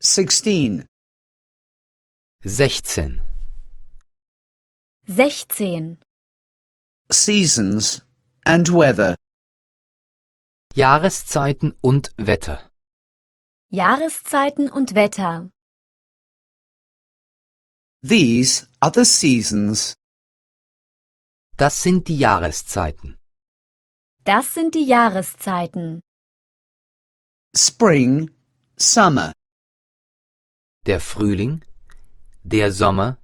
16. 16. 16. Seasons and weather. Jahreszeiten und Wetter. Jahreszeiten und Wetter. These are the seasons. Das sind die Jahreszeiten. Das sind die Jahreszeiten. Spring, summer. Der Frühling, der Sommer,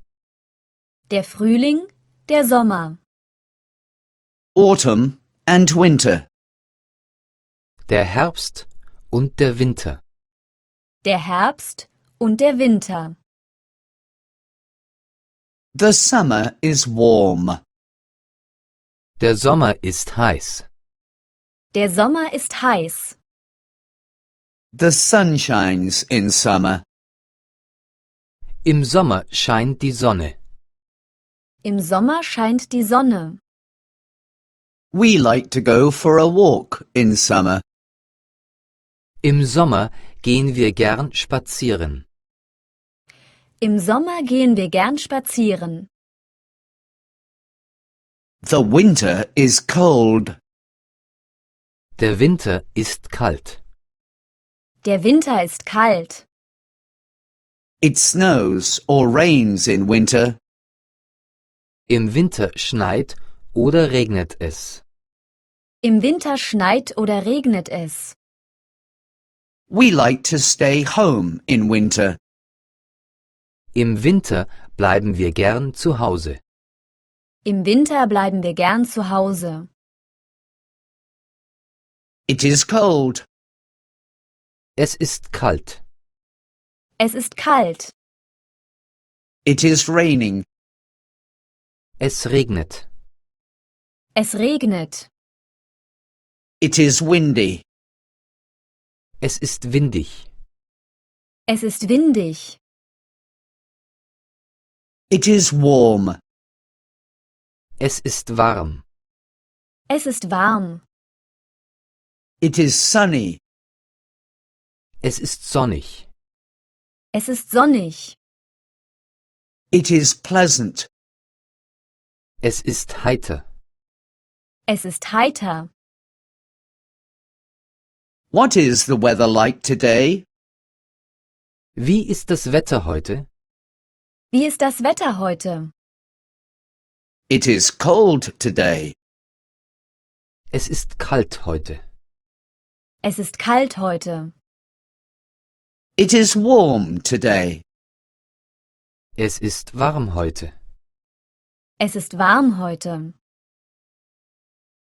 Der Frühling, der Sommer. Autumn and winter. der Herbst und der Winter. Der Herbst und der Winter. The summer is warm. Der Sommer ist heiß. Der Sommer ist heiß. The sun shines in summer. Im Sommer scheint die Sonne. Im Sommer scheint die Sonne. We like to go for a walk in summer. Im Sommer gehen wir gern spazieren. Im Sommer gehen wir gern spazieren. The winter is cold. Der Winter ist kalt. Der Winter ist kalt. It snows or rains in winter. Im Winter schneit oder regnet es. Im Winter schneit oder regnet es. We like to stay home in winter. Im Winter bleiben wir gern zu Hause. Im Winter bleiben wir gern zu Hause. It is cold. Es ist kalt. Es ist kalt. It is raining. Es regnet. Es regnet. It is windy. Es ist windig. Es ist windig. It is warm. Es ist warm. Es ist warm. It is sunny. Es ist sonnig. Es ist sonnig. It is pleasant. Es ist heiter. Es ist heiter. What is the weather like today? Wie ist das Wetter heute? Wie ist das Wetter heute? It is cold today. Es ist kalt heute. Es ist kalt heute. It is warm today. Es ist warm heute. Es ist warm heute.